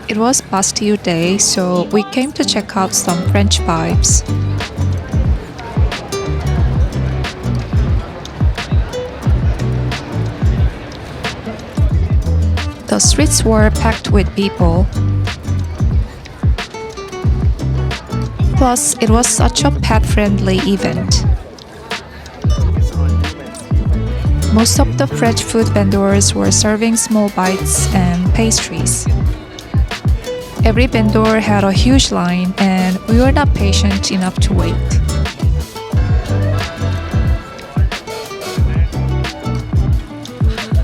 It was Bastille Day, so we came to check out some French vibes. The streets were packed with people. Plus, it was such a pet-friendly event. Most of the French food vendors were serving small bites and pastries. Every vendor had a huge line, and we were not patient enough to wait.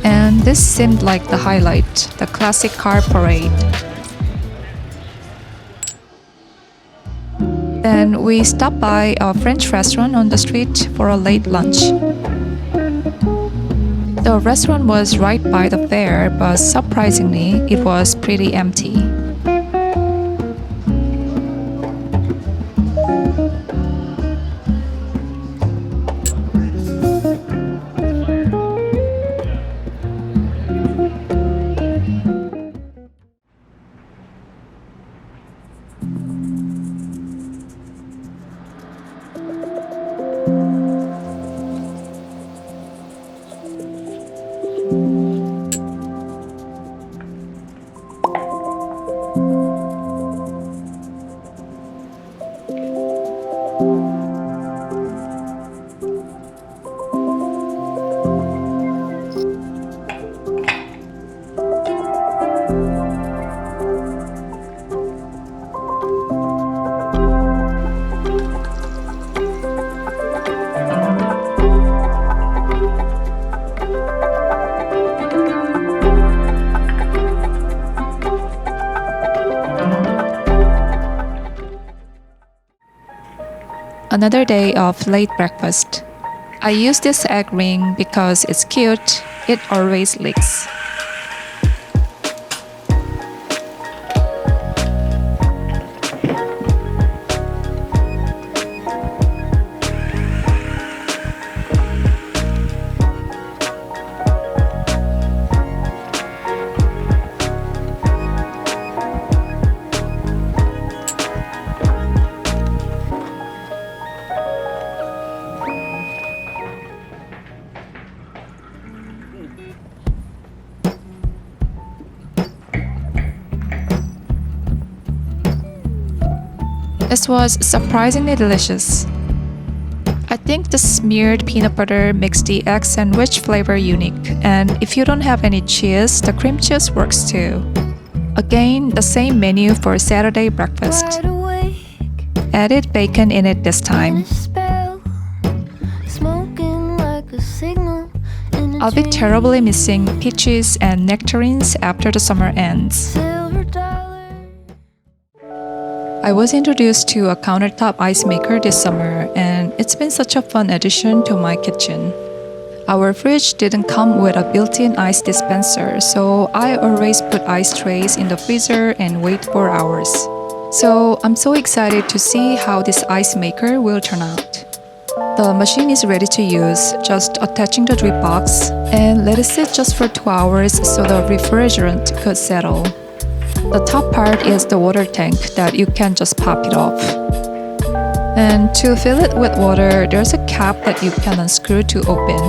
And this seemed like the highlight, the classic car parade. Then we stopped by a French restaurant on the street for a late lunch. The restaurant was right by the fair, but surprisingly, it was pretty empty. Another day of late breakfast. I use this egg ring because it's cute, it always leaks. This was surprisingly delicious. I think the smeared peanut butter makes the egg sandwich flavor unique, and if you don't have any cheese, the cream cheese works too. Again, the same menu for Saturday breakfast. Added bacon in it this time. I'll be terribly missing peaches and nectarines after the summer ends. I was introduced to a countertop ice maker this summer, and it's been such a fun addition to my kitchen. Our fridge didn't come with a built-in ice dispenser, so I always put ice trays in the freezer and wait for hours. So I'm so excited to see how this ice maker will turn out. The machine is ready to use, just attaching the drip box, and let it sit just for 2 hours so the refrigerant could settle. The top part is the water tank that you can just pop it off. And to fill it with water, there's a cap that you can unscrew to open.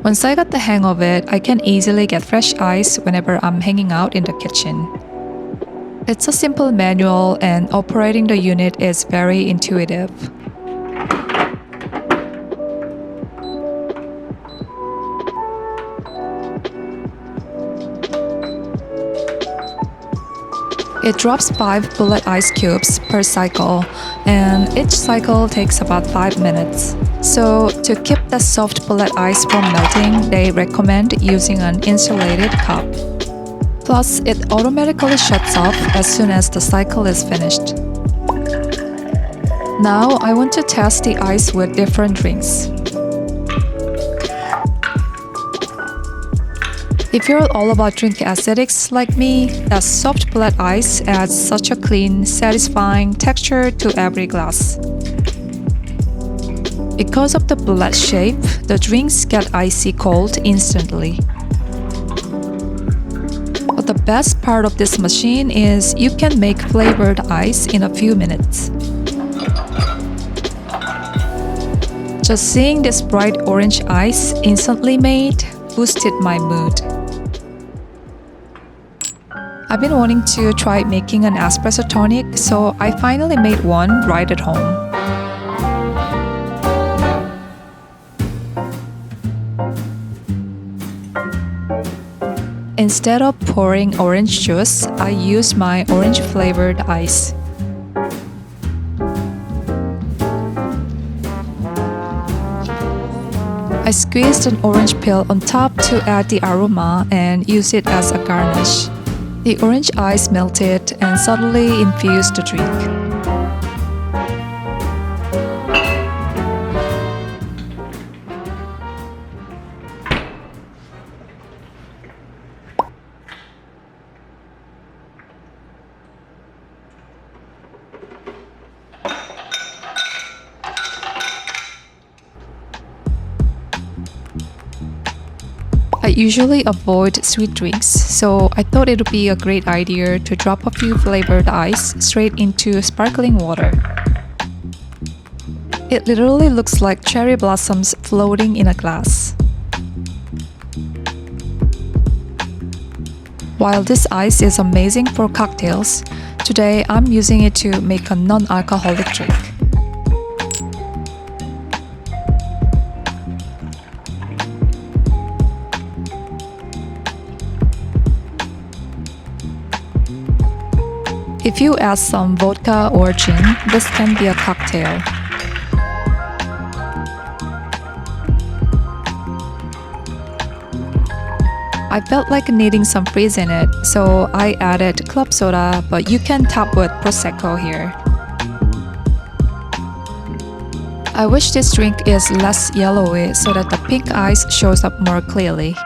Once I got the hang of it, I can easily get fresh ice whenever I'm hanging out in the kitchen. It's a simple manual, and operating the unit is very intuitive. It drops 5 bullet ice cubes per cycle, and each cycle takes about 5 minutes. So to keep the soft bullet ice from melting, they recommend using an insulated cup. Plus, it automatically shuts off as soon as the cycle is finished. Now I want to test the ice with different drinks. If you're all about drink aesthetics like me, that soft bullet ice adds such a clean, satisfying texture to every glass. Because of the bullet shape, the drinks get icy cold instantly. But the best part of this machine is you can make flavored ice in a few minutes. Just seeing this bright orange ice instantly made boosted my mood. I've been wanting to try making an espresso tonic, so I finally made one right at home. Instead of pouring orange juice, I used my orange-flavored ice. I squeezed an orange peel on top to add the aroma and use it as a garnish. The orange ice melted and subtly infused the drink. I usually avoid sweet drinks, so I thought it would be a great idea to drop a few flavored ice straight into sparkling water. It literally looks like cherry blossoms floating in a glass. While this ice is amazing for cocktails, today I'm using it to make a non-alcoholic drink. If you add some vodka or gin, this can be a cocktail. I felt like needing some fizz in it, so I added club soda, but you can top with Prosecco here. I wish this drink is less yellowy so that the pink ice shows up more clearly.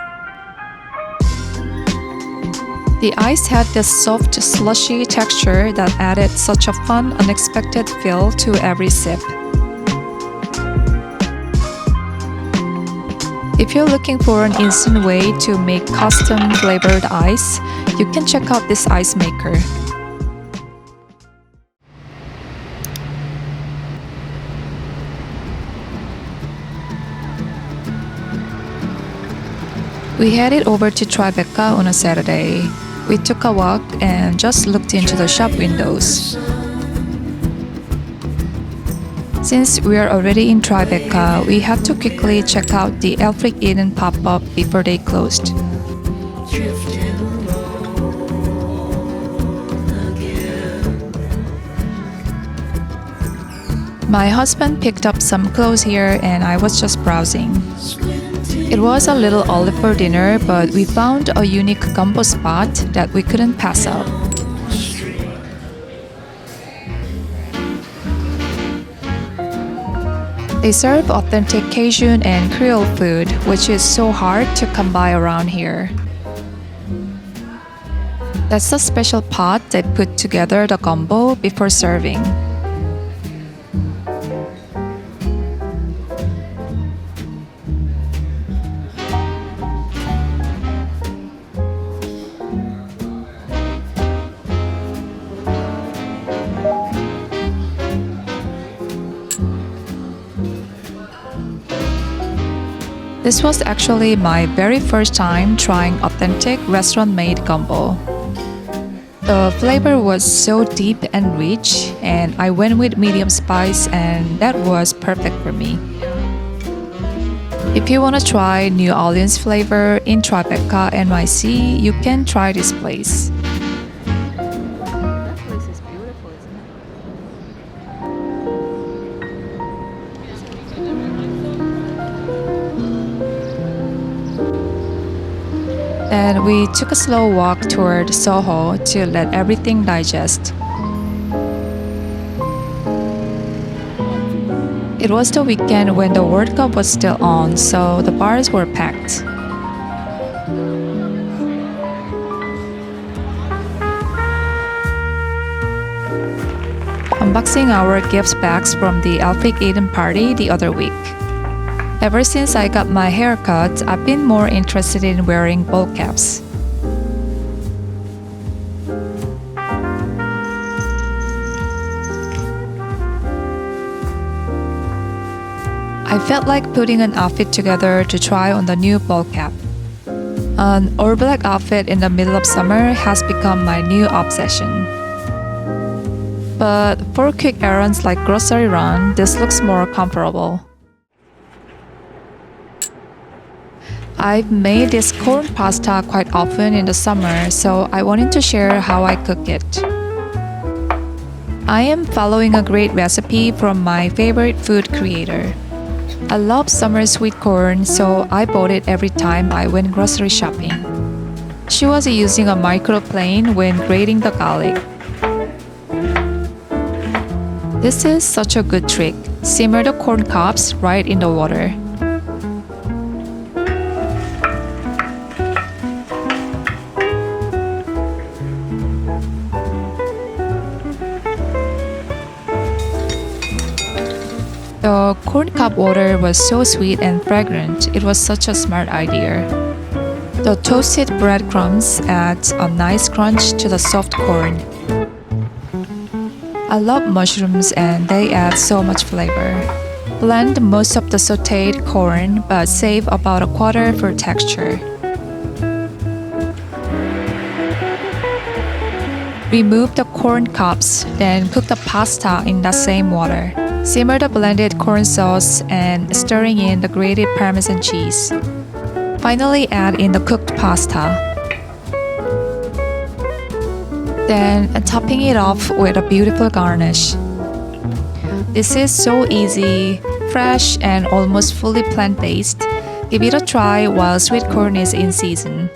The ice had this soft, slushy texture that added such a fun, unexpected feel to every sip. If you're looking for an instant way to make custom flavored ice, you can check out this ice maker. We headed over to Tribeca on a Saturday. We took a walk and just looked into the shop windows. Since we are already in Tribeca, we had to quickly check out the Aelfric Eden pop-up before they closed. My husband picked up some clothes here and I was just browsing. It was a little early for dinner, but we found a unique gumbo spot that we couldn't pass up. They serve authentic Cajun and Creole food, which is so hard to come by around here. That's a special pot they put together the gumbo before serving. This was actually my very first time trying authentic restaurant-made gumbo. The flavor was so deep and rich, and I went with medium spice, and that was perfect for me. If you want to try New Orleans flavor in Tribeca, NYC, you can try this place. And we took a slow walk toward Soho to let everything digest. It was the weekend when the World Cup was still on, so the bars were packed. unboxing our gift bags from the Aelfric Eden party the other week. Ever since I got my haircut, I've been more interested in wearing bowl caps. I felt like putting an outfit together to try on the new ball cap. An all-black outfit in the middle of summer has become my new obsession. But for quick errands like grocery run, this looks more comfortable. I've made this corn pasta quite often in the summer, so I wanted to share how I cook it. I am following a great recipe from my favorite food creator. I love summer sweet corn, so I bought it every time I went grocery shopping. She was using a microplane when grating the garlic. This is such a good trick. Simmer the corn cobs right in the water. The corn cob water was so sweet and fragrant, it was such a smart idea. The toasted breadcrumbs add a nice crunch to the soft corn. I love mushrooms and they add so much flavor. Blend most of the sautéed corn, but save about a quarter for texture. Remove the corn cobs, then cook the pasta in the same water. Simmer the blended corn sauce and stirring in the grated Parmesan cheese. Finally add in the cooked pasta. Then topping it off with a beautiful garnish. This is so easy, fresh, and almost fully plant-based. Give it a try while sweet corn is in season.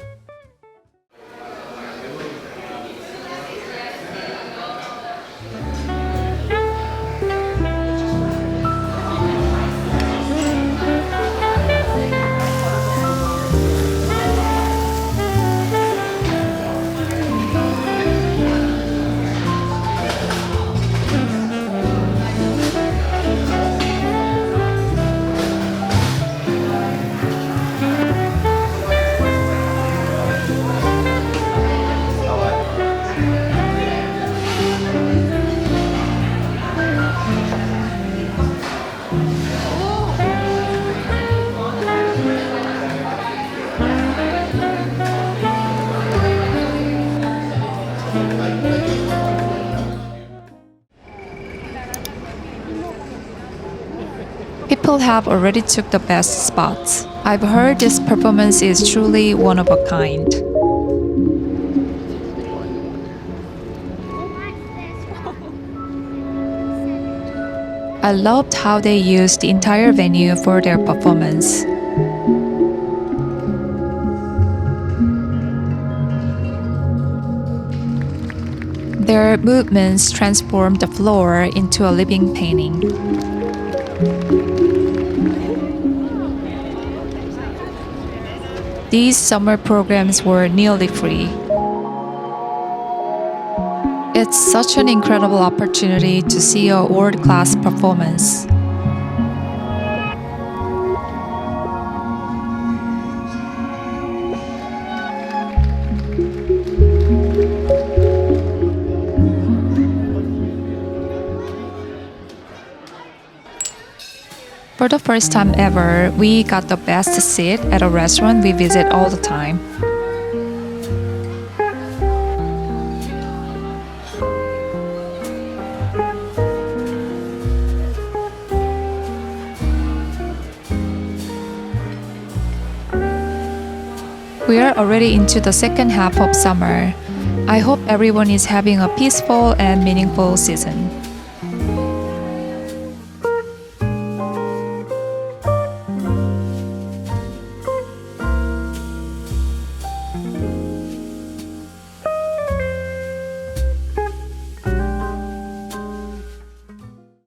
People have already took the best spots. I've heard this performance is truly one of a kind. I loved how they used the entire venue for their performance. Their movements transformed the floor into a living painting. These summer programs were nearly free. It's such an incredible opportunity to see a world-class performance. For the first time ever, we got the best seat at a restaurant we visit all the time. We are already into the second half of summer. I hope everyone is having a peaceful and meaningful season.